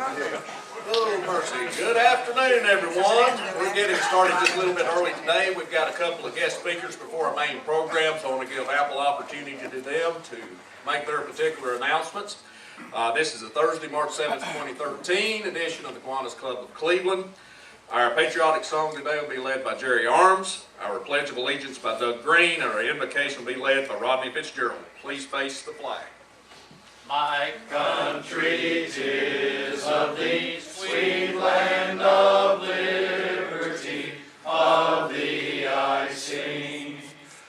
Oh, mercy. Good afternoon, everyone. We're getting started just a little bit early today. We've got a couple of guest speakers before our main program, so I want to give ample opportunity to them to make their particular announcements. This is a Thursday, March 7th, 2013 edition of the Kiwanis Club of Cleveland. Our patriotic song today will be led by Jerry Arms, our Pledge of Allegiance by Doug Green, and our invocation will be led by Rodney Fitzgerald. Please face the flag. My country 'tis of thee, sweet land of liberty, of thee I sing.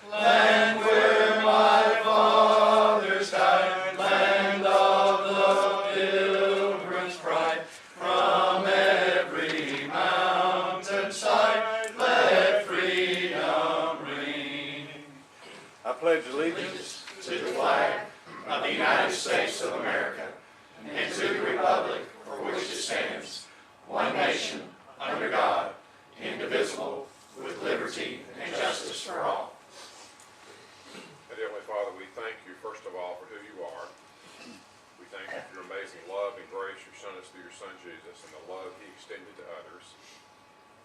Land where my fathers died, land of the pilgrim's pride, from every mountainside, let freedom ring. I pledge allegiance To the flag of the United States of America, and to the republic for which it stands, one nation, under God, indivisible, with liberty and justice for all. Heavenly Father, we thank you first of all for who you are. We thank you for your amazing love and grace you've shown us through your Son Jesus and the love he extended to others.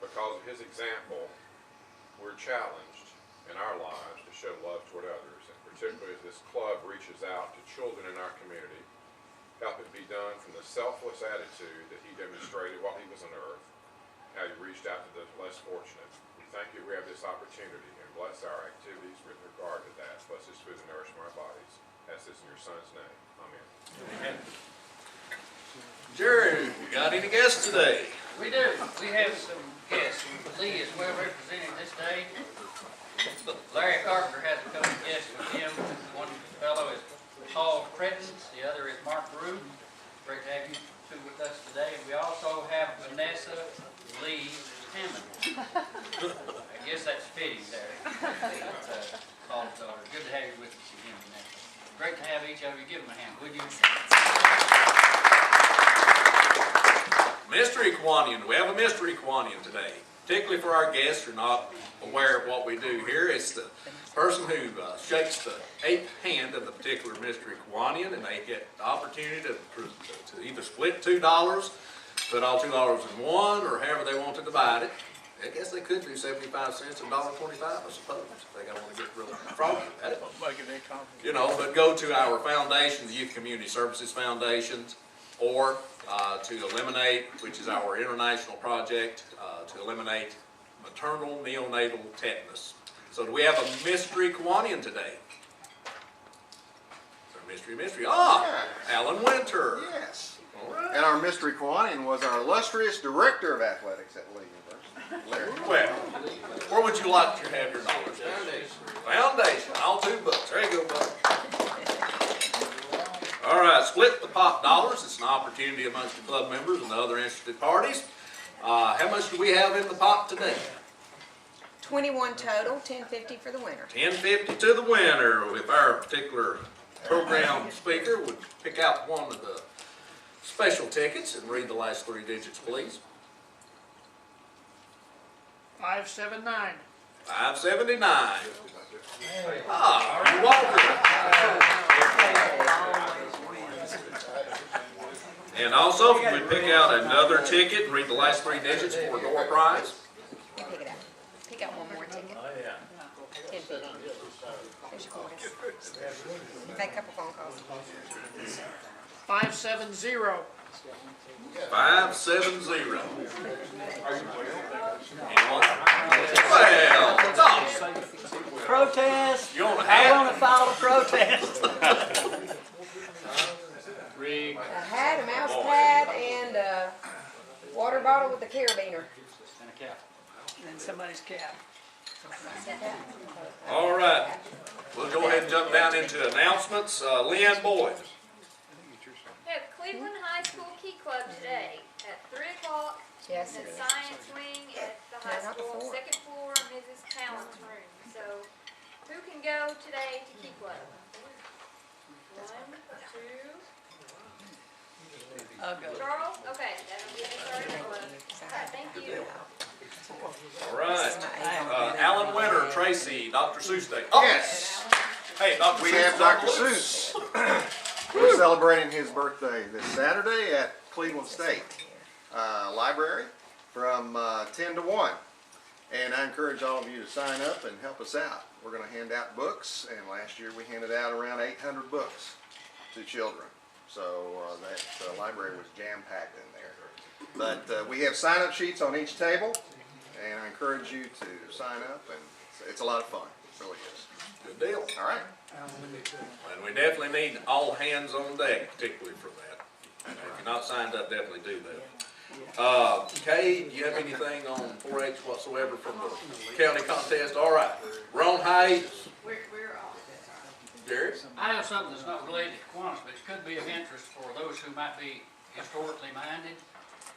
Because of his example, we're challenged in our lives to show love toward others, and particularly as this club reaches out to children in our community. Help it be done from the selfless attitude that he demonstrated while he was on earth, how he reached out to the less fortunate. We thank you we have this opportunity, and bless our activities with regard to that. Bless this food and nourishment of our bodies. Ask this in your Son's name. Amen. Amen. Jerry, we got any guests today? We do. We have some guests. Lee is well represented this day. Larry Carpenter has a couple of guests with him. One fellow is Paul Cretins, the other is Mark Rue. Great to have you two with us today. And we also have Vanessa Lee Hammond. I guess that's fitting there. Paul's daughter. Good to have you with us again, Vanessa. Great to have each of you. Give them a hand, would you? Mystery Kiwanian. We have a Mystery Kiwanian today. Particularly for our guests who are not aware of what we do here. It's the person who shakes the 8th hand of the particular Mystery Kiwanian, and they get the opportunity to either split $2, put all $2 in one, or however they want to divide it. I guess they could do 75 cents and $1.25, I suppose, if they want to get really froggy at it. You know, but go to our foundation, the Youth Community Services Foundation, or to Eliminate, which is our international project, to eliminate maternal neonatal tetanus. So do we have a Mystery Kiwanian today? Mystery. Alan Winter. Yes. All right. And our mystery Kiwanian was our illustrious director of athletics at Lee University, Larry. Well, where would you like to have your knowledge? Foundation. All 2 books. There you go, bud. All right, split the pot dollars. It's an opportunity amongst the club members and the other interested parties. How much do we have in the pot today? 21 total, $10.50 for the winner. $10.50 to the winner. If our particular program speaker would pick out one of the special tickets and read the last 3 digits, please. 579. 579. You're welcome. And also, if you would pick out another ticket and read the last 3 digits for a door prize. You pick it out. Pick out one more ticket. Oh, yeah. $10.50. There's your quarters. Make a couple phone calls. 570. 570. Anyone? Well, Tom, Protest. you want a I hat? want to file a protest. Rig. A hat, a mouse pad, and a water bottle with a carabiner. And a cap. And somebody's cap. All right. We'll go ahead and jump down into announcements. Leanne Boyd. We have Cleveland High School Key Club today at 3 o'clock. Yes, in it the is. Science Wing at the high No, not school, before. 2nd floor, Mrs. Talon's room. So, who can go today to Key Club? 1, 2. I'll go. Charles? Okay, that'll be Miss Ardella. Alright, thank you. All right. Alan Winter, Tracy, Dr. Seuss Day. Oh, Yes. hey, Dr. We Seuss have is Dr. on the loose. Seuss. We're celebrating his birthday this Saturday at Cleveland State Library from 10 to 1. And I encourage all of you to sign up and help us out. We're going to hand out books, and last year we handed out around 800 books to children. So that library was jam-packed in there. But we have sign-up sheets on each table, and I encourage you to sign up, and it's a lot of fun. It really is. Good deal. All right. And we definitely need all hands on deck, particularly for that. If you're not signed up, definitely do that. Kay, do you have anything on 4-H whatsoever from the county contest? All right, we're on hiatus. We're on. Jerry? I have something that's not related to Kiwanis, but it could be of interest for those who might be historically minded.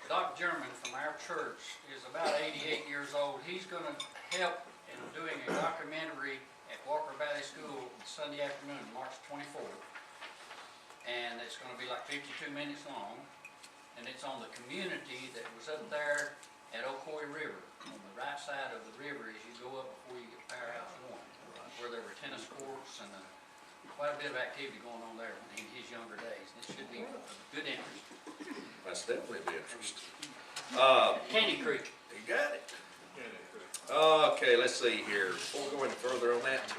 Dr. German from our church is about 88 years old. He's going to help in doing a documentary at Walker Valley School Sunday afternoon, March 24th. And it's going to be like 52 minutes long. And it's on the community that was up there at Ocoee River. On the right side of the river as you go up before you get to Powerhouse 1, where there were tennis courts and quite a bit of activity going on there in his younger days. And it should be of good interest. That's definitely of interest. Candy Creek. You got it. Okay, let's see here. Before we go any further on that,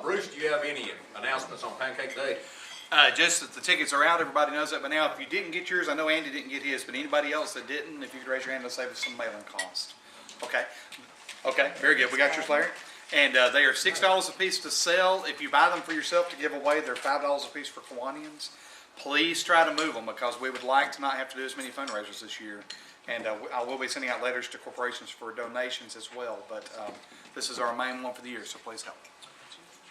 Bruce, do you have any announcements on Pancake Day? Just that the tickets are out, everybody knows that by now. If you didn't get yours, I know Andy didn't get his, but anybody else that didn't, if you could raise your hand, it'll save us some mailing cost. Okay, very good. We got yours, Larry. And they are $6 a piece to sell. If you buy them for yourself to give away, they're $5 a piece for Kiwanians. Please try to move them because we would like to not have to do as many fundraisers this year. And I will be sending out letters to corporations for donations as well, but this is our main one for the year, so please help.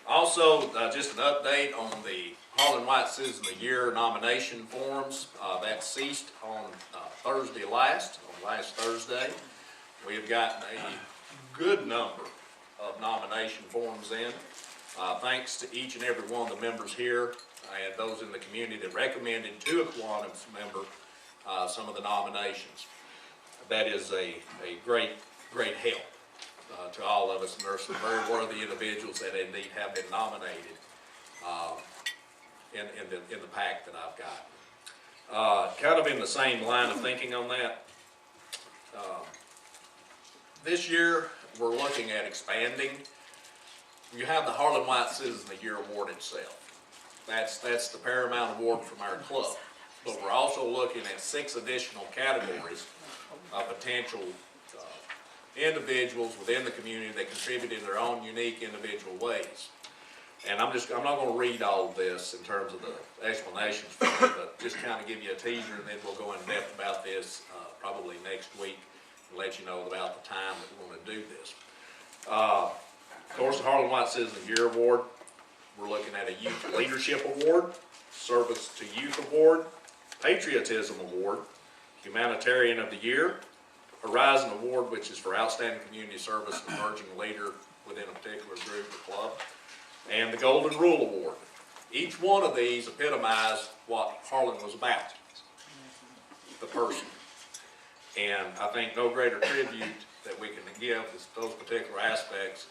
Also, just an update on the Harlan White Citizen of the Year nomination forms. That ceased on last Thursday. We have gotten a good number of nomination forms in. Thanks to each and every one of the members here and those in the community that recommended to a Kiwanis member some of the nominations. That is a great help to all of us, and there are some very worthy individuals that indeed have been nominated in the pack that I've got. Kind of in the same line of thinking on that, this year we're looking at expanding. You have the Harlan White Citizen of the Year Award itself. That's the paramount award from our club. But we're also looking at 6 additional categories of potential individuals within the community that contribute in their own unique individual ways. And I'm not going to read all of this in terms of the explanations for it, but just kind of give you a teaser, and then we'll go in depth about this probably next week and let you know about the time that we're going to do this. Of course, the Harlan White Citizen of the Year Award, we're looking at a Youth Leadership Award, Service to Youth Award, Patriotism Award, Humanitarian of the Year, Horizon Award, which is for outstanding community service and emerging leader within a particular group or club, and the Golden Rule Award. Each one of these epitomize what Harlan was about, the person. And I think no greater tribute that we can give is those particular aspects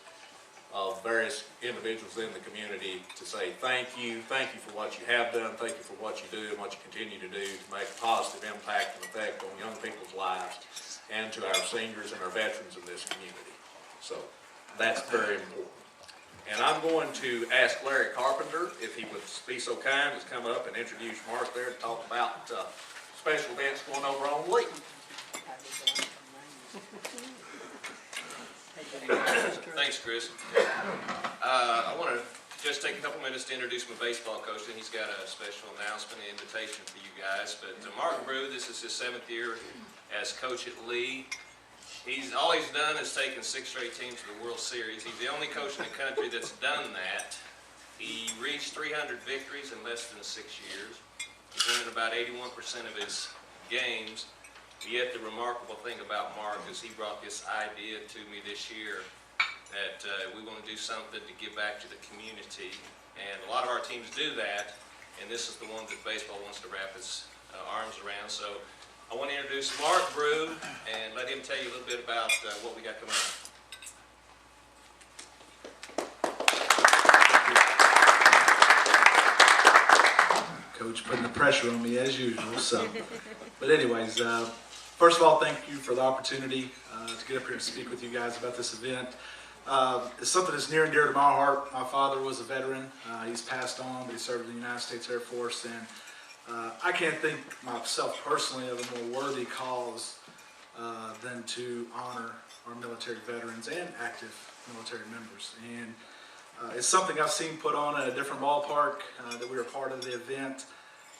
of various individuals in the community to say thank you for what you have done, thank you for what you do and what you continue to do to make a positive impact and effect on young people's lives and to our seniors and our veterans in this community. So that's very important. And I'm going to ask Larry Carpenter if he would be so kind as come up and introduce Mark there to talk about special events going over on Lee. Thanks, Chris. I want to just take a couple minutes to introduce my baseball coach, and he's got a special announcement and invitation for you guys. But Mark Brew, this is his 7th year as coach at Lee. All he's done is taken 6 straight teams to the World Series. He's the only coach in the country that's done that. He reached 300 victories in less than 6 years. He's winning about 81% of his games. Yet the remarkable thing about Mark is he brought this idea to me this year that we want to do something to give back to the community. And a lot of our teams do that, and this is the one that baseball wants to wrap its arms around. So I want to introduce Mark Brew and let him tell you a little bit about what we got coming up. Coach putting the pressure on me as usual. So But anyways, first of all, thank you for the opportunity to get up here and speak with you guys about this event. It's something that's near and dear to my heart. My father was a veteran. He's passed on, but he served in the United States Air Force, and I can't think myself personally of a more worthy cause than to honor our military veterans and active military members. And it's something I've seen put on at a different ballpark that we were part of the event,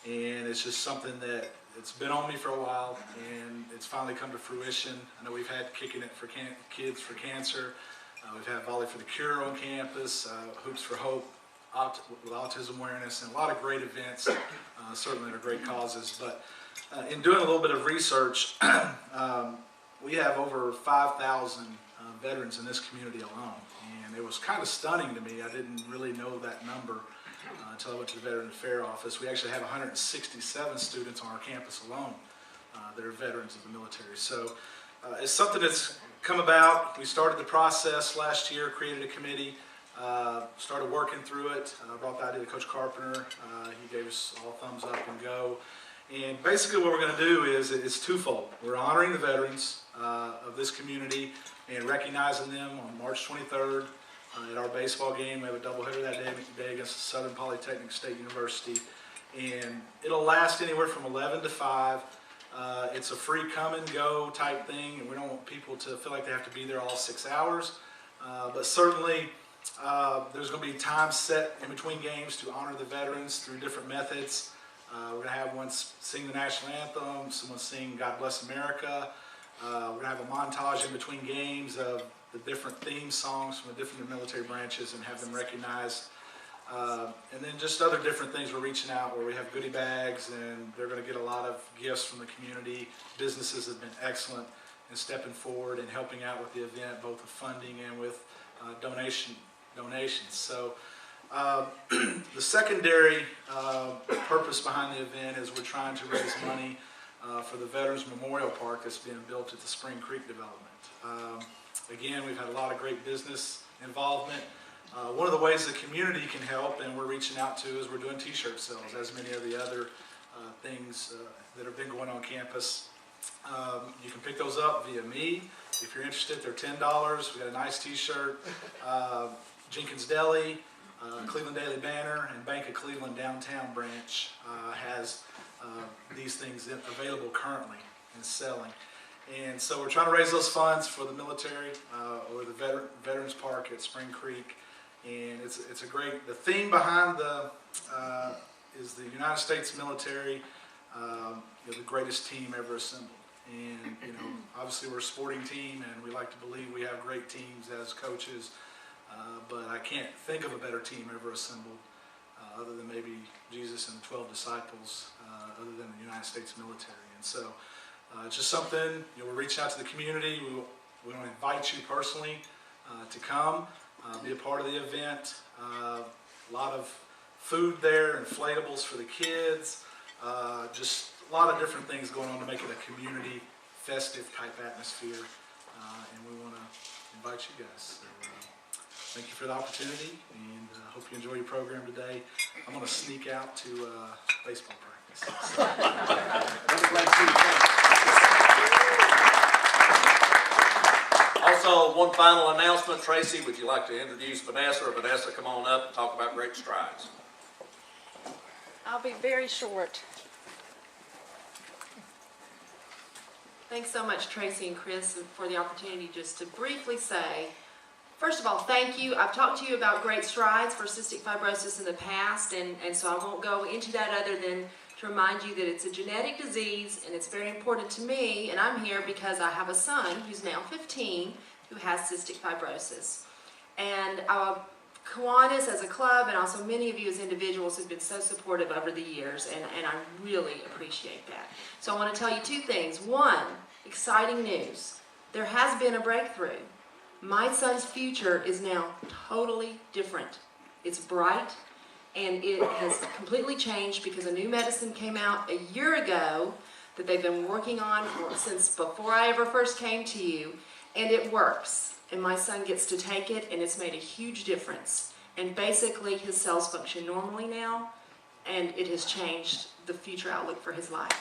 and it's just something that it's been on me for a while, and it's finally come to fruition. I know we've had Kicking It for Kids for Cancer, we've had Volley for the Cure on campus, Hoops for Hope with autism awareness, and a lot of great events, certainly are great causes. But in doing a little bit of research, we have over 5,000 veterans in this community alone, and it was kind of stunning to me. I didn't really know that number until I went to the Veteran Affairs Office. We actually have 167 students on our campus alone that are veterans of the military. So it's something that's come about. We started the process last year, created a committee, started working through it, brought the idea to Coach Carpenter. He gave us all thumbs up and go. And basically what we're going to do is it's twofold. We're honoring the veterans of this community and recognizing them on March 23rd at our baseball game. We have a doubleheader that day against Southern Polytechnic State University. And it'll last anywhere from 11 to 5. It's a free come and go type thing, and we don't want people to feel like they have to be there all 6 hours. But certainly there's going to be time set in between games to honor the veterans through different methods. We're going to have one sing the national anthem, someone sing God Bless America. We're going to have a montage in between games of the different theme songs from the different military branches and have them recognized. And then just other different things we're reaching out where we have goodie bags, and they're going to get a lot of gifts from the community. Businesses have been excellent in stepping forward and helping out with the event, both with funding and with donations. So the secondary purpose behind the event is we're trying to raise money for the Veterans Memorial Park that's being built at the Spring Creek development. Again, we've had a lot of great business involvement. One of the ways the community can help, and we're reaching out to, is we're doing t-shirt sales, as many of the other things that have been going on campus. You can pick those up via me. If you're interested, they're $10. We got a nice t-shirt. Jenkins Deli, Cleveland Daily Banner, and Bank of Cleveland Downtown Branch has these things available currently and selling. And so we're trying to raise those funds for the military or the Veterans Park at Spring Creek. And it's a great, the theme behind the is the United States military, the greatest team ever assembled. And obviously we're a sporting team, and we like to believe we have great teams as coaches. But I can't think of a better team ever assembled other than maybe Jesus and the 12 disciples, other than the United States military. And so it's just something, we're reaching out to the community. We want to invite you personally to come, be a part of the event. A lot of food there, inflatables for the kids, just a lot of different things going on to make it a community festive type atmosphere. And we want to invite you guys. So, thank you for the opportunity, and hope you enjoy your program today. I'm going to sneak out to baseball practice. Also, one final announcement. Tracy, would you like to introduce Vanessa, or Vanessa, come on up and talk about Great Strides? I'll be very short. Thanks so much, Tracy and Chris, for the opportunity just to briefly say, first of all, thank you. I've talked to you about Great Strides for cystic fibrosis in the past, and so I won't go into that other than to remind you that it's a genetic disease, and it's very important to me, and I'm here because I have a son who's now 15 who has cystic fibrosis. And Kiwanis as a club, and also many of you as individuals, have been so supportive over the years, and I really appreciate that. So I want to tell you two things. One, exciting news. There has been a breakthrough. My son's future is now totally different. It's bright, and it has completely changed because a new medicine came out a year ago that they've been working on since before I ever first came to you, and it works. And my son gets to take it, and it's made a huge difference. And basically, his cells function normally now, and it has changed the future outlook for his life.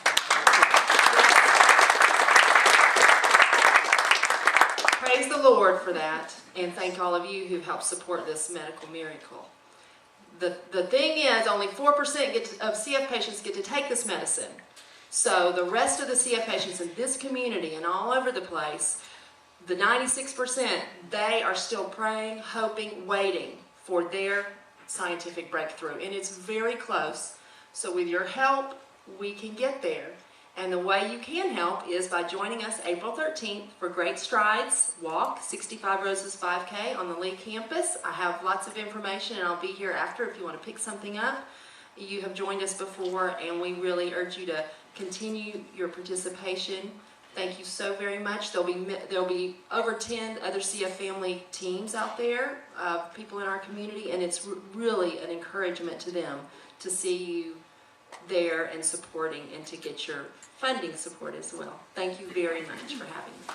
Lord for that, and thank all of you who helped support this medical miracle. The thing is, only 4% of CF patients get to take this medicine. So the rest of the CF patients in this community and all over the place, the 96%, they are still praying, hoping, waiting for their scientific breakthrough. And it's very close. So with your help, we can get there. And the way you can help is by joining us April 13th for Great Strides Walk, 65 Roses 5K on the Lee campus. I have lots of information, and I'll be here after if you want to pick something up. You have joined us before, and we really urge you to continue your participation. Thank you so very much. There'll be over 10 other CF family teams out there, people in our community, and it's really an encouragement to them to see you there and supporting, and to get your funding support as well. Thank you very much for having me.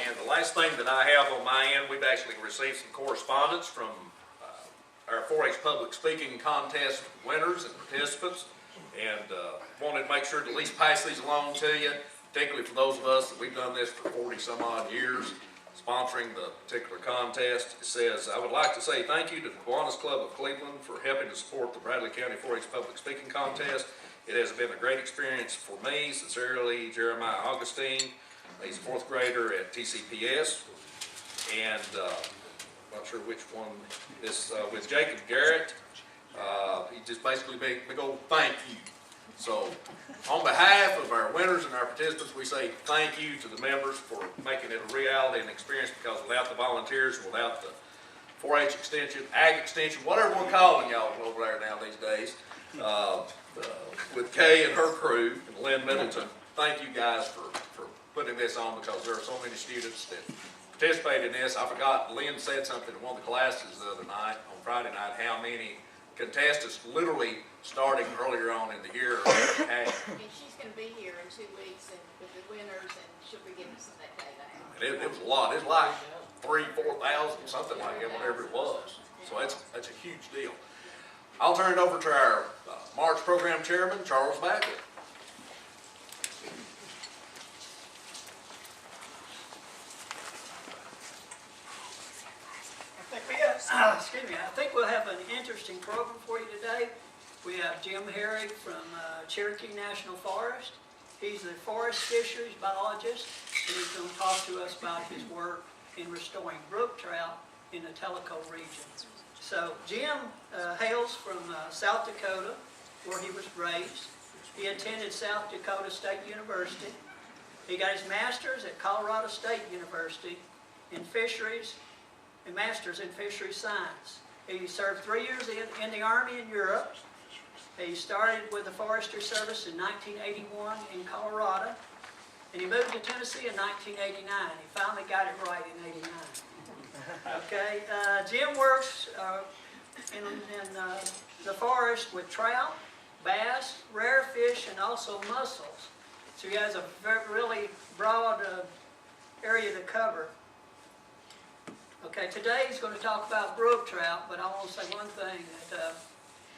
And the last thing that I have on my end, we've actually received some correspondence from our 4-H public speaking contest winners and participants, and wanted to make sure to at least pass these along to you, particularly for those of us that we've done this for 40 some odd years, sponsoring the particular contest. It says, I would like to say thank you to the Kiwanis Club of Cleveland for helping to support the Bradley County 4-H Public Speaking Contest. It has been a great experience for me. Sincerely, Jeremiah Augustine. He's a 4th grader at TCPS. And not sure which one this, with Jacob Garrett. He just basically big old thank you. So, on behalf of our winners and our participants, we say thank you to the members for making it a reality and experience, because without the volunteers, without the 4-H extension, ag extension, whatever we're calling y'all over there now these days, with Kay and her crew and Lynn Middleton, thank you guys for putting this on, because there are so many students that participate in this. I forgot, Lynn said something in one of the classes the other night, on Friday night, how many contestants literally starting earlier on in the year. And she's going to be here in 2 weeks and with the winners, and she'll be giving us that data out. And it was a lot. It was like 3,000-4,000, something like that, whatever it was. So that's a huge deal. I'll turn it over to our March Program Chairman, Charles Backett. I think we'll have an interesting program for you today. We have Jim Herrig from Cherokee National Forest. He's the forest fisheries biologist, and he's going to talk to us about his work in restoring brook trout in the Tellico region. So Jim hails from South Dakota, where he was raised. He attended South Dakota State University. He got his master's at Colorado State University in fisheries, a master's in fisheries science. He served 3 years in the Army in Europe. He started with the Forestry Service in 1981 in Colorado, and he moved to Tennessee in 1989. He finally got it right in '89. Okay, Jim works in the forest with trout, bass, rare fish, and also mussels. So he has a really broad area to cover. Okay, today he's going to talk about brook trout, but I want to say one thing, that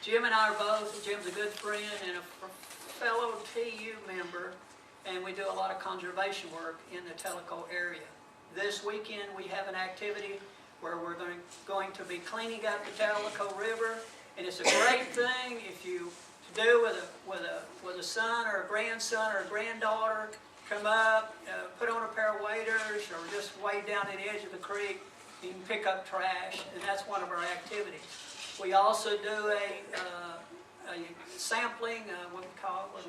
Jim and I are both, Jim's a good friend and a fellow TU member, and we do a lot of conservation work in the Tellico area. This weekend we have an activity where we're going to be cleaning up the Tellico River, and it's a great thing if you do with a son or a grandson or a granddaughter, come up, put on a pair of waders, or just wade down the edge of the creek. You can pick up trash, and that's one of our activities. We also do a sampling, what do we call it?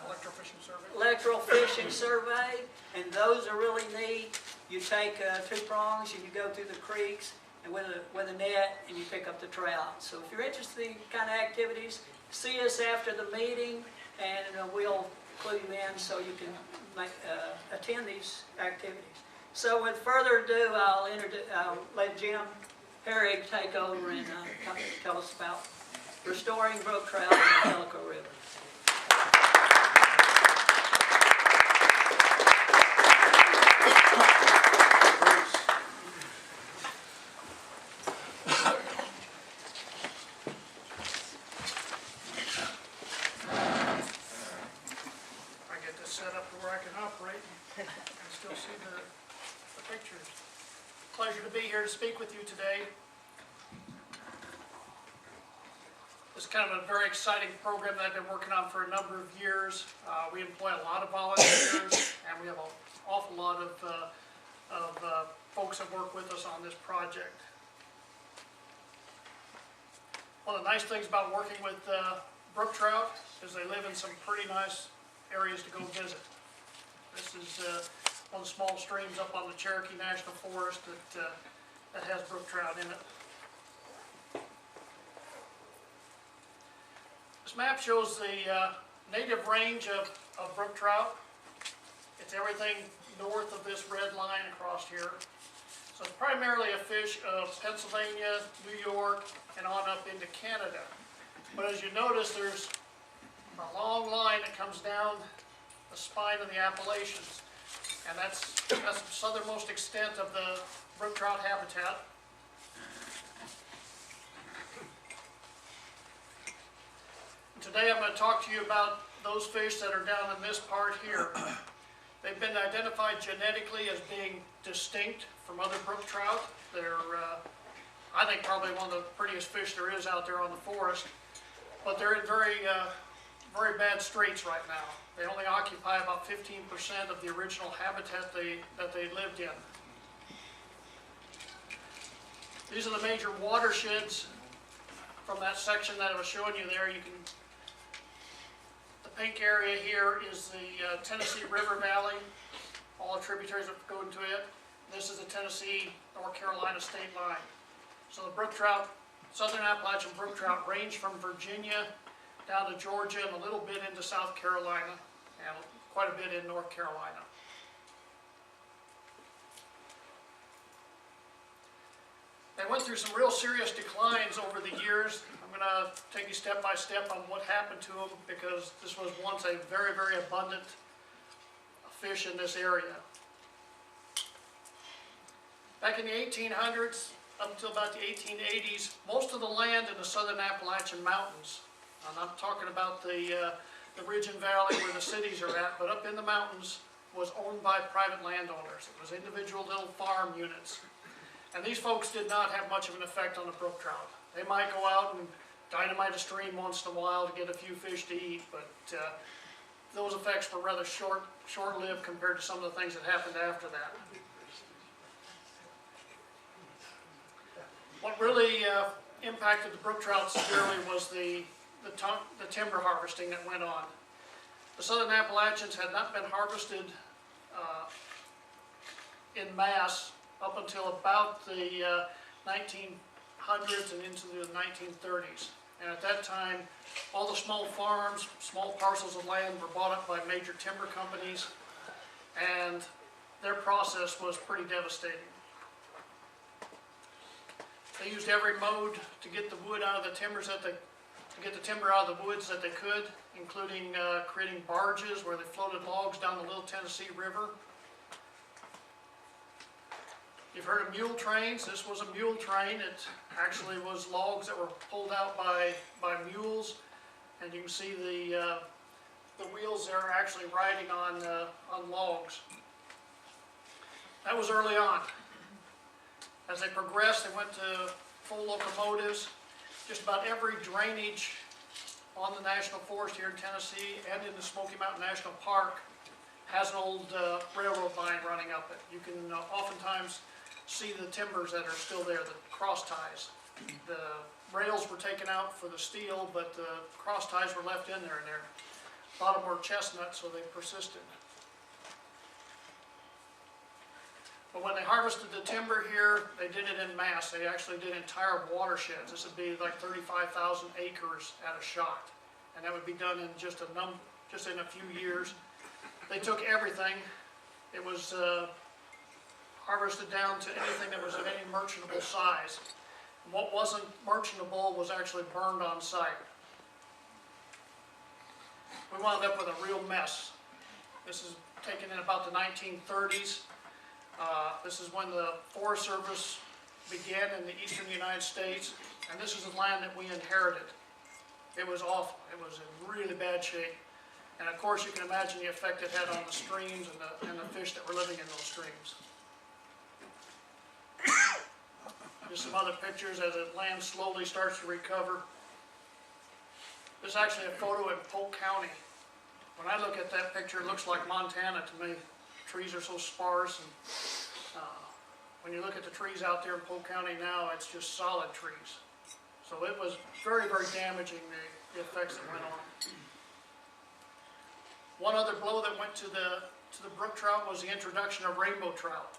Electrofishing survey. Electrofishing survey, and those are really neat. You take 2 prongs and you go through the creeks and with a net, and you pick up the trout. So if you're interested in kind of activities, see us after the meeting, and we'll include you in so you can attend these activities. So with further ado, I'll let Jim Herrig take over and tell us about restoring brook trout in the Tellico River. to the pictures. Pleasure to be here to speak with you today. It's kind of a very exciting program that I've been working on for a number of years. We employ a lot of volunteers, and we have an awful lot of folks that work with us on this project. One of the nice things about working with brook trout is they live in some pretty nice areas to go visit. This is one of the small streams up on the Cherokee National Forest that has brook trout in it. This map shows the native range of brook trout. It's everything north of this red line across here. So it's primarily a fish of Pennsylvania, New York, and on up into Canada. But as you notice, there's a long line that comes down the spine of the Appalachians. And that's the southernmost extent of the brook trout habitat. Today I'm going to talk to you about those fish that are down in this part here. They've been identified genetically as being distinct from other brook trout. They're, I think, probably one of the prettiest fish there is out there on the forest. But they're in very bad straits right now. They only occupy about 15% of the original habitat that they lived in. These are the major watersheds from that section that I was showing you there. The pink area here is the Tennessee River Valley, all the tributaries that go into it. This is the Tennessee-North Carolina state line. So the brook trout, southern Appalachian brook trout, range from Virginia down to Georgia and a little bit into South Carolina and quite a bit in North Carolina. They went through some real serious declines over the years. I'm going to take you step by step on what happened to them because this was once a very, very abundant fish in this area. Back in the 1800s, up until about the 1880s, most of the land in the southern Appalachian Mountains, I'm not talking about the ridge and valley where the cities are at, but up in the mountains, was owned by private landowners. It was individual little farm units. And these folks did not have much of an effect on the brook trout. They might go out and dynamite a stream once in a while to get a few fish to eat, but those effects were rather short-lived compared to some of the things that happened after that. What really impacted the brook trout severely was the timber harvesting that went on. The southern Appalachians had not been harvested in mass up until about the 1900s and into the 1930s. And at that time, all the small farms, small parcels of land were bought up by major timber companies, and their process was pretty devastating. They used every mode to get the wood out of the timbers to get the timber out of the woods that they could, including creating barges where they floated logs down the Little Tennessee River. You've heard of mule trains. This was a mule train. It actually was logs that were pulled out by mules, and you can see the wheels there actually riding on logs. That was early on. As they progressed, they went to full locomotives. Just about every drainage on the National Forest here in Tennessee and in the Smoky Mountain National Park has an old railroad line running up it. You can oftentimes see the timbers that are still there, the cross ties. The rails were taken out for the steel, but the cross ties were left in there, and a lot of them were chestnut, so they persisted. But when they harvested the timber here, they did it en masse. They actually did entire watersheds. This would be like 35,000 acres at a shot, and that would be done in just in a few years. They took everything. It was harvested down to anything that was of any merchantable size. And what wasn't merchantable was actually burned on site. We wound up with a real mess. This is taken in about the 1930s. This is when the Forest Service began in the eastern United States, and this is the land that we inherited. It was awful. It was in really bad shape. And of course, you can imagine the effect it had on the streams and the fish that were living in those streams. Just some other pictures as the land slowly starts to recover. This is actually a photo in Polk County. When I look at that picture, it looks like Montana to me. Trees are so sparse, and when you look at the trees out there in Polk County now, it's just solid trees. So it was very, very damaging, the effects that went on. One other blow that went to the brook trout was the introduction of rainbow trout.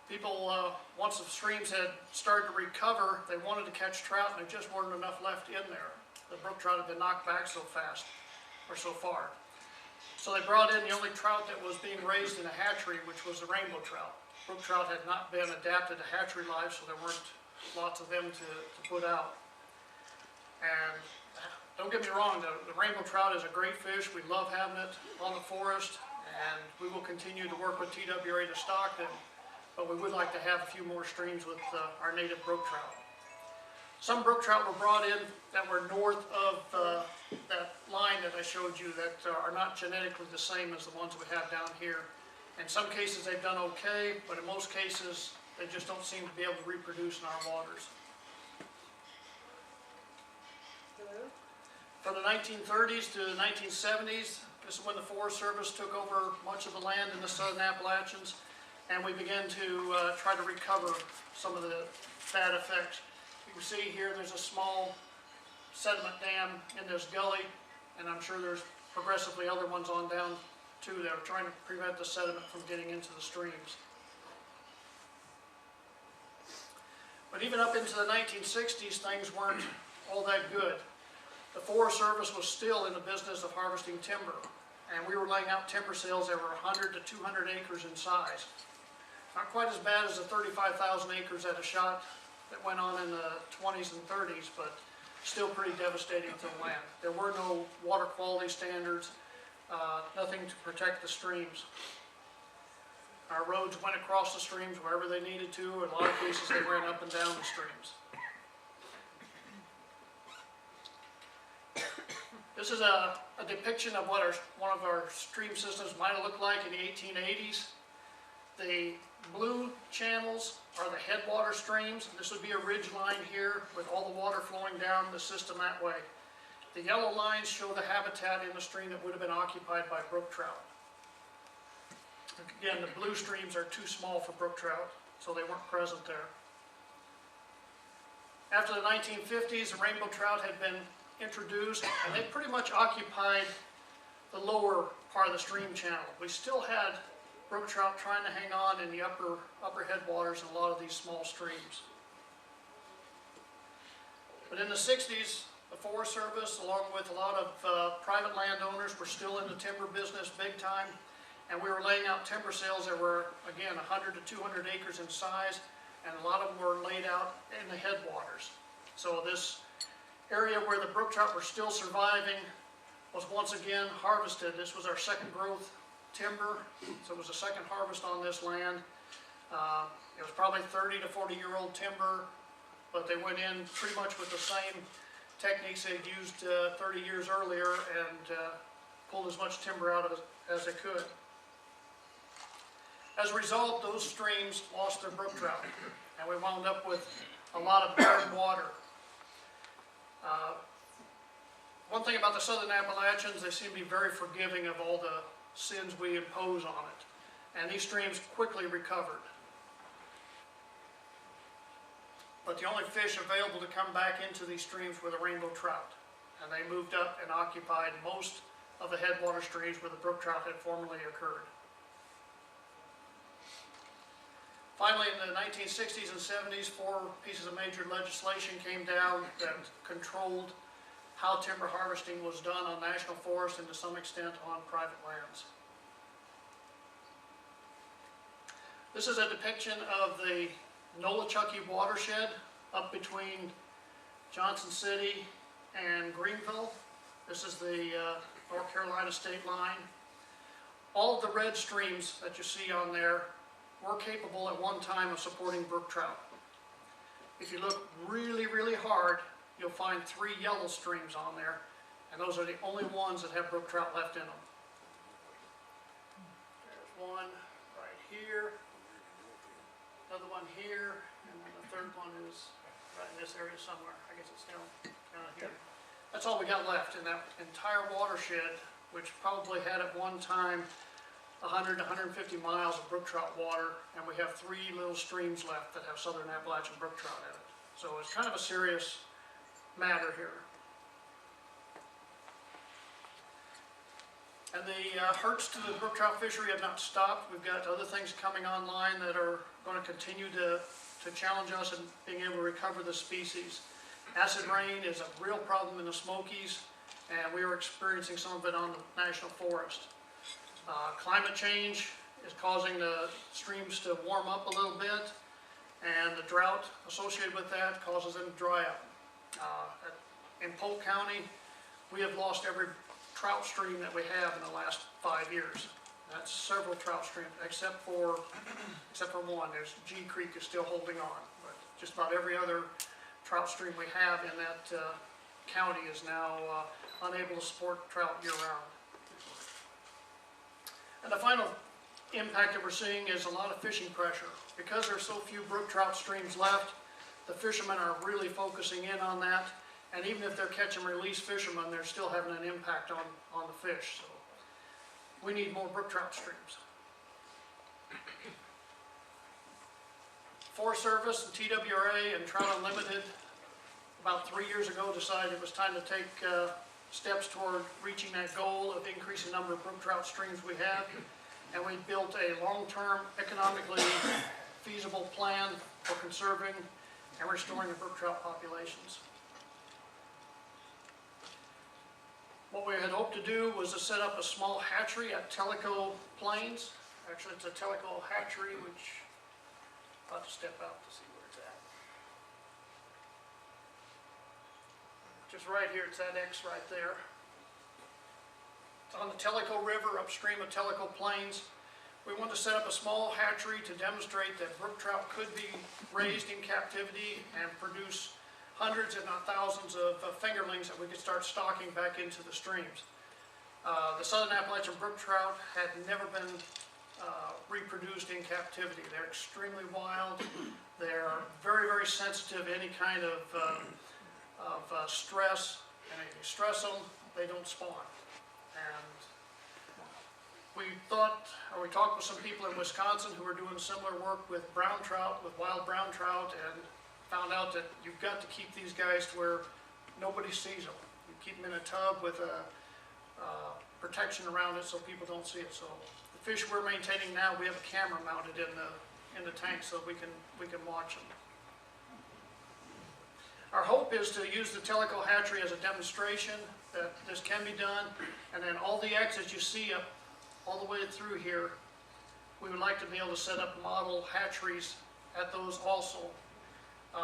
People, once the streams had started to recover, they wanted to catch trout, and there just weren't enough left in there. The brook trout had been knocked back so fast, or so far. So they brought in the only trout that was being raised in a hatchery, which was the rainbow trout. Brook trout had not been adapted to hatchery life, so there weren't lots of them to put out. And don't get me wrong, the rainbow trout is a great fish. We love having it on the forest, and we will continue to work with TWRA to stock them. But we would like to have a few more streams with our native brook trout. Some brook trout were brought in that were north of that line that I showed you that are not genetically the same as the ones we have down here. In some cases they've done okay, but in most cases they just don't seem to be able to reproduce in our waters. From the 1930s to the 1970s, this is when the Forest Service took over much of the land in the Southern Appalachians, and we began to try to recover some of the bad effects. You can see here there's a small sediment dam in this gully, and I'm sure there's progressively other ones on down too that are trying to prevent the sediment from getting into the streams. But even up into the 1960s, things weren't all that good. The Forest Service was still in the business of harvesting timber, and we were laying out timber sales that were 100 to 200 acres in size. Not quite as bad as the 35,000 acres at a shot that went on in the 20s and 30s, but still pretty devastating to the land. There were no water quality standards, nothing to protect the streams. Our roads went across the streams wherever they needed to. In a lot of cases, they ran up and down the streams. This is a depiction of what one of our stream systems might have looked like in the 1880s. The blue channels are the headwater streams. This would be a ridge line here with all the water flowing down the system that way. The yellow lines show the habitat in the stream that would have been occupied by brook trout. Again, the blue streams are too small for brook trout, so they weren't present there. After the 1950s, the rainbow trout had been introduced, and they pretty much occupied the lower part of the stream channel. We still had brook trout trying to hang on in the upper headwaters in a lot of these small streams. But in the 60s, the Forest Service, along with a lot of private landowners, were still in the timber business big time, and we were laying out timber sales that were, again, 100 to 200 acres in size, and a lot of them were laid out in the headwaters. So this area where the brook trout were still surviving was once again harvested. This was our second growth timber, so it was the second harvest on this land. It was probably 30 to 40-year-old timber, but they went in pretty much with the same techniques they'd used 30 years earlier and pulled as much timber out of it as they could. As a result, those streams lost their brook trout, and we wound up with a lot of barren water. One thing about the Southern Appalachians, they seem to be very forgiving of all the sins we impose on it, and these streams quickly recovered. But the only fish available to come back into these streams were the rainbow trout, and they moved up and occupied most of the headwater streams where the brook trout had formerly occurred. Finally, in the 1960s and 70s, 4 pieces of major legislation came down that controlled how timber harvesting was done on national forests and to some extent on private lands. This is a depiction of the Nolichucky watershed up between Johnson City and Greenville. This is the North Carolina state line. All of the red streams that you see on there were capable at one time of supporting brook trout. If you look really, really hard, you'll find 3 yellow streams on there, And those are the only ones that have brook trout left in them. There's one right here, another one here, and then the third one is right in this area somewhere. I guess it's down here. That's all we got left in that entire watershed, which probably had at one time 100 to 150 miles of brook trout water, and we have 3 little streams left that have southern Appalachian brook trout in it. So it's kind of a serious matter here. And the hurts to the brook trout fishery have not stopped. We've got other things coming online that are going to continue to challenge us in being able to recover the species. Acid rain is a real problem in the Smokies, and we are experiencing some of it on the national forest. Climate change is causing the streams to warm up a little bit, and the drought associated with that causes them to dry up. In Polk County, we have lost every trout stream that we have in the last 5 years. That's several trout streams, except for one. There's G Creek is still holding on, but just about every other trout stream we have in that county is now unable to support trout year-round. And the final impact that we're seeing is a lot of fishing pressure. Because there's so few brook trout streams left, the fishermen are really focusing in on that. And even if they're catch and release fishermen, they're still having an impact on the fish. So we need more brook trout streams. Forest Service and TWRA and Trout Unlimited about 3 years ago decided it was time to take steps toward reaching that goal of increasing the number of brook trout streams we have. And we built a long-term, economically feasible plan for conserving and restoring the brook trout populations. What we had hoped to do was to set up a small hatchery at Tellico Plains. Actually, it's a Tellico hatchery, which I'll have to step out to see where it's at. Just right here, it's that X right there. It's on the Tellico River, upstream of Tellico Plains. We wanted to set up a small hatchery to demonstrate that brook trout could be raised in captivity and produce hundreds, if not thousands, of fingerlings that we could start stocking back into the streams. The southern Appalachian brook trout had never been reproduced in captivity. They're extremely wild. They're very, very sensitive to any kind of stress, and if you stress them, they don't spawn. And we talked with some people in Wisconsin who were doing similar work with brown trout, with wild brown trout, and found out that you've got to keep these guys to where nobody sees them. You keep them in a tub with a protection around it so people don't see it. So the fish we're maintaining now, we have a camera mounted in the tank so we can watch them. Our hope is to use the Tellico hatchery as a demonstration that this can be done, and then all the exits you see up all the way through here, we would like to be able to set up model hatcheries at those also.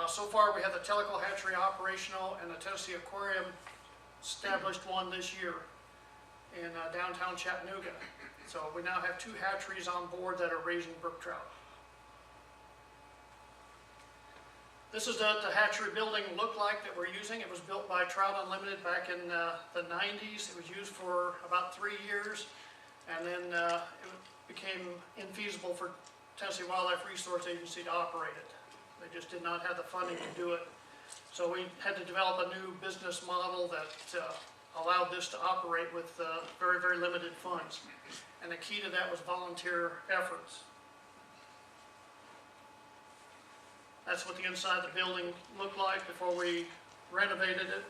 So far we have the Tellico hatchery operational, and the Tennessee Aquarium established one this year in downtown Chattanooga. So we now have 2 hatcheries on board that are raising brook trout. This is what the hatchery building looked like that we're using. It was built by Trout Unlimited back in the 90s. It was used for about 3 years, and then it became infeasible for Tennessee Wildlife Resource Agency to operate it. They just did not have the funding to do it. So we had to develop a new business model that allowed this to operate with very, very limited funds. And the key to that was volunteer efforts. That's what the inside of the building looked like before we renovated it.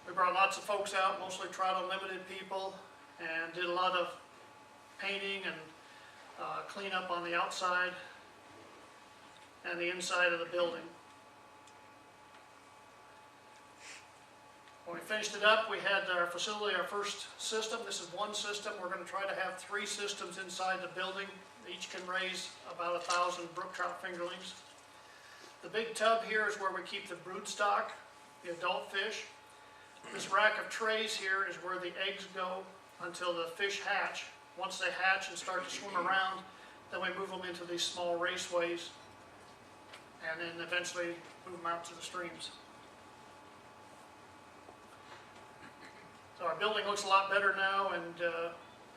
We brought lots of folks out, mostly Trout Unlimited people, and did a lot of painting and cleanup on the outside and the inside of the building. When we finished it up, we had our facility, our first system. This is one system. We're going to try to have 3 systems inside the building. Each can raise about 1,000 brook trout fingerlings. The big tub here is where we keep the brood stock, the adult fish. This rack of trays here is where the eggs go until the fish hatch. Once they hatch and start to swim around, then we move them into these small raceways and then eventually move them out to the streams. building looks a lot better now, and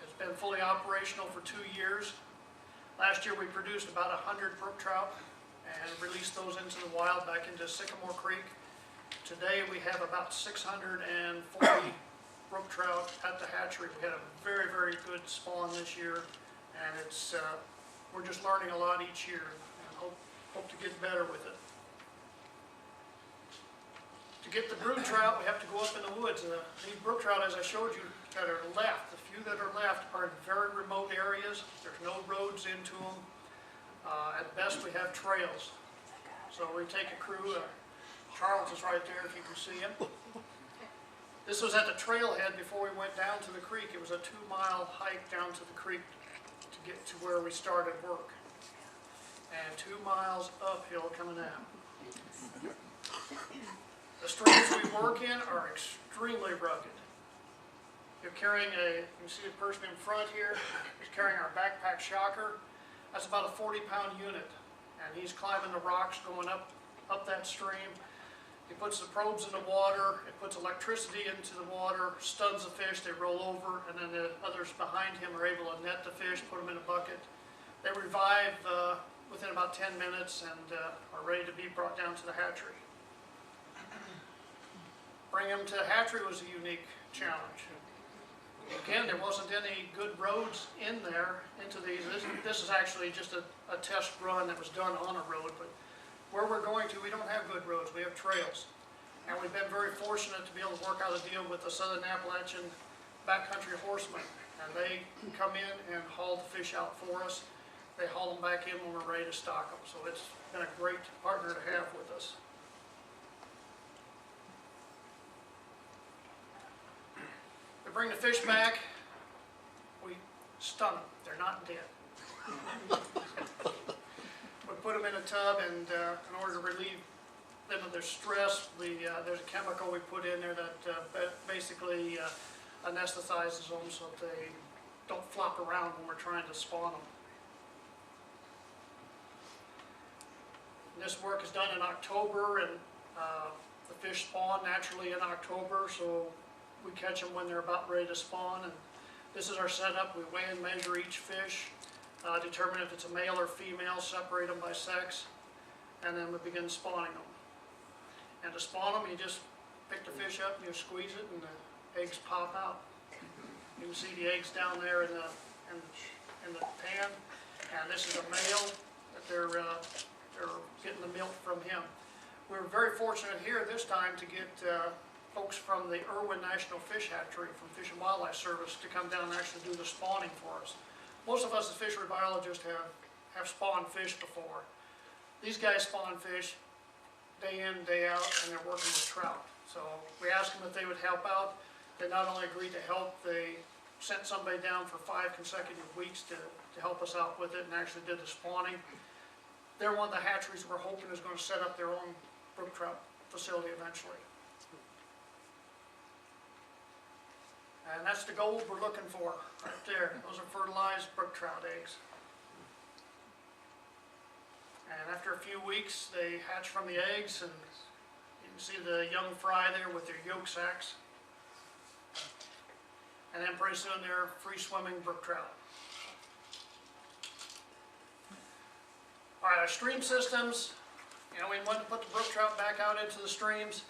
it's been fully operational for 2 years. Last year we produced about 100 brook trout and released those into the wild back into Sycamore Creek. Today we have about 640 brook trout at the hatchery. We had a very, very good spawn this year, and it's we're just learning a lot each year, and hope to get better with it. To get the brood trout, we have to go up in the woods. These brook trout, as I showed you, that are left, the few that are left are in very remote areas. There's no roads into them. At best, we have trails. So we take a crew. Charles is right there, if you can see him. This was at the trailhead before we went down to the creek. It was a 2-mile hike down to the creek to get to where we started work. And 2 miles uphill coming down. The streams we work in are extremely rugged. You're carrying you can see the person in front here, he's carrying our backpack shocker. That's about a 40-pound unit. And he's climbing the rocks going up that stream. He puts the probes in the water, it puts electricity into the water, stuns the fish, they roll over, and then the others behind him are able to net the fish, put them in a bucket. They revive within about 10 minutes and are ready to be brought down to the hatchery. Bringing them to the hatchery was a unique challenge. Again, there wasn't any good roads in there into these. This is actually just a test run that was done on a road, but where we're going to, we don't have good roads, we have trails. And we've been very fortunate to be able to work out a deal with the Southern Appalachian Backcountry Horsemen. And they come in and haul the fish out for us. They haul them back in when we're ready to stock them. So it's been a great partner to have with us. We bring the fish back, we stun them, they're not dead. We put them in a tub, and in order to relieve them of their stress, there's a chemical we put in there that basically anesthetizes them so that they don't flop around when we're trying to spawn them. And this work is done in October, and the fish spawn naturally in October, so we catch them when they're about ready to spawn. And this is our setup. We weigh and measure each fish, determine if it's a male or female, separate them by sex, and then we begin spawning them. And to spawn them, you just pick the fish up and you squeeze it, and the eggs pop out. You can see the eggs down there in the pan, and this is a male that they're getting the milk from him. We were very fortunate here this time to get folks from the Irwin National Fish Hatchery from Fish and Wildlife Service to come down and actually do the spawning for us. Most of us as fishery biologists have spawned fish before. These guys spawn fish day in, day out, and they're working with trout. So we asked them if they would help out. They not only agreed to help, they sent somebody down for 5 consecutive weeks to help us out with it and actually did the spawning. They're one of the hatcheries we're hoping is going to set up their own brook trout facility eventually. And that's the gold we're looking for, right there. Those are fertilized brook trout eggs. And after a few weeks, they hatch from the eggs, and you can see the young fry there with their yolk sacs. And then pretty soon they're free-swimming brook trout. All right, our stream systems, we want to put the brook trout back out into the streams.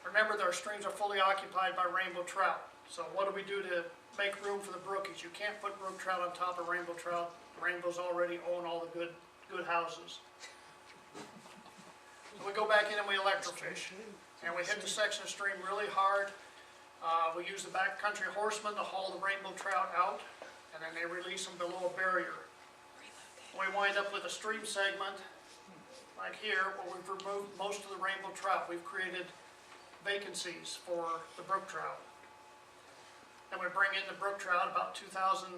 Remember that our streams are fully occupied by rainbow trout. So what do we do to make room for the brookies? You can't put brook trout on top of rainbow trout. The rainbows already own all the good houses. So we go back in and we electrofish. And we hit the section of stream really hard. We use the backcountry horsemen to haul the rainbow trout out, and then they release them below a barrier. We wind up with a stream segment, like here, where we've removed most of the rainbow trout. We've created vacancies for the brook trout. And we bring in the brook trout, about 2,000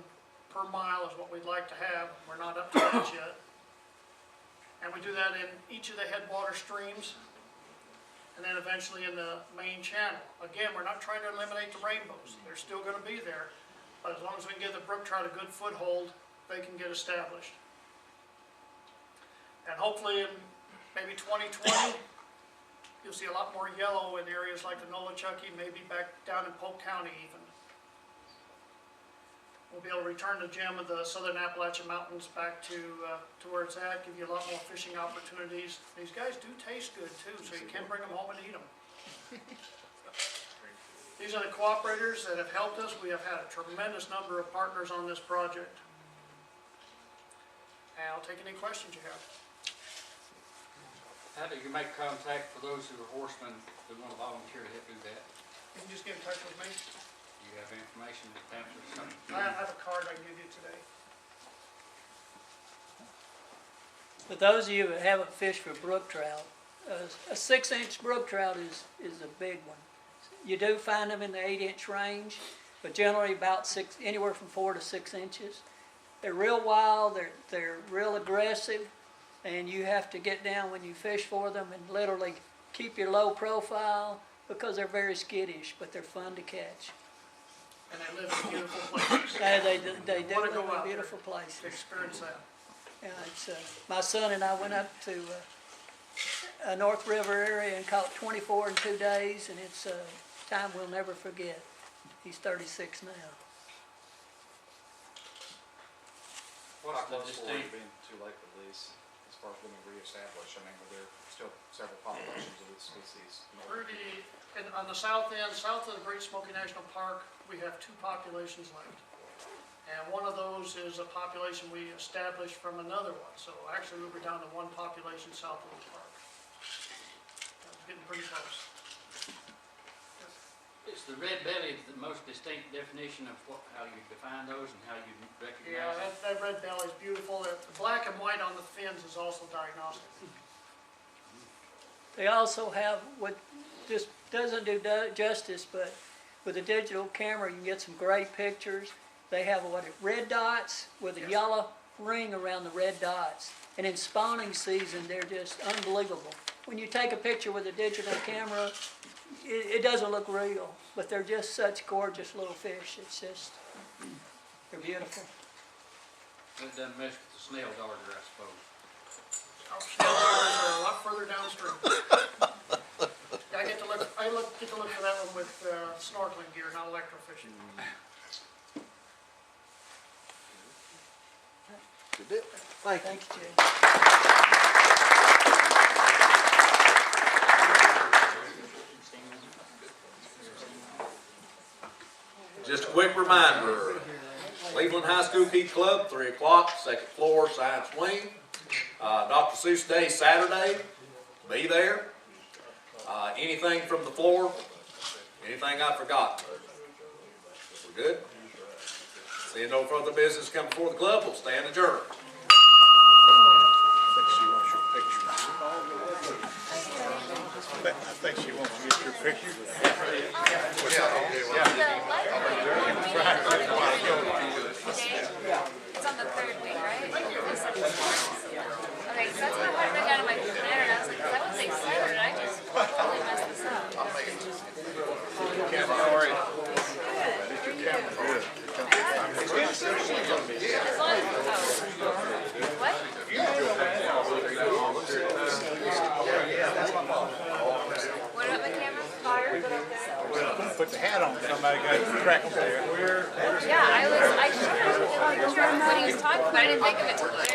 per mile is what we'd like to have. We're not up to that yet. And we do that in each of the headwater streams, and then eventually in the main channel. Again, we're not trying to eliminate the rainbows. They're still going to be there, but as long as we can give the brook trout a good foothold, they can get established. And hopefully in maybe 2020, you'll see a lot more yellow in areas like the Nolichucky, maybe back down in Polk County even. We'll be able to return the gem of the southern Appalachian Mountains back to where it's at, give you a lot more fishing opportunities. These guys do taste good too, so you can bring them home and eat them. These are the cooperators that have helped us. We have had a tremendous number of partners on this project. And I'll take any questions you have. How do you make contact for those who are horsemen who want to volunteer to help do that? You can just get in touch with me. Do you have information that answers something? I have a card I can give you today. For those of you that haven't fished for brook trout, a 6-inch brook trout is a big one. You do find them in the 8-inch range, but generally about anywhere from 4 to 6 inches. They're real wild, they're real aggressive, and you have to get down when you fish for them and literally keep your low profile because they're very skittish, but they're fun to catch. And they live in beautiful places. They do Wanna live go out in there beautiful places. to experience that. Yeah, it's, my son and I went up to a North River area and caught 24 in 2 days, and it's a time we'll never forget. He's 36 now. What's the close for it distinct- being too late for these, as far as when we reestablish? I mean, but there are still several populations of this species. On the south end, south of the Great Smoky National Park, we have 2 populations left. And one of those is a population we established from another one. So actually, we were down to 1 population south of the park. That's getting pretty close. Is the red belly the most distinct definition of how you define those and how you recognize Yeah, them? that red belly's beautiful. The black and white on the fins is also diagnostic. They also have, what just doesn't do justice, but with a digital camera, you can get some great pictures. They have red dots with a yellow ring around the red dots. And in spawning season, they're just unbelievable. When you take a picture with a digital camera, it doesn't look real, but they're just such gorgeous little fish. It's just, they're beautiful. It doesn't mess with the snail darter, I suppose. Our snail darters are a lot further downstream. I get to look for that one with snorkeling gear, not electrofishing. Good deal. Thank you. Thanks, Jay. Just a quick reminder, Cleveland High School Key Club, 3 o'clock, 2nd floor, science wing. Dr. Seuss Day, Saturday, be there. Anything from the floor, anything I've forgotten? We're good? Seeing no further business come before the club, we'll stand adjourned. I think she wants to get your picture. It's on the 3rd week, right? Okay, so that's what I had written down in my planner, and I was like, that would say 7, and I just totally messed this up. What? What about the camera? Put the hat on, somebody got tracked there. Yeah, I should have picture of what he was talking about. I didn't think of it till the very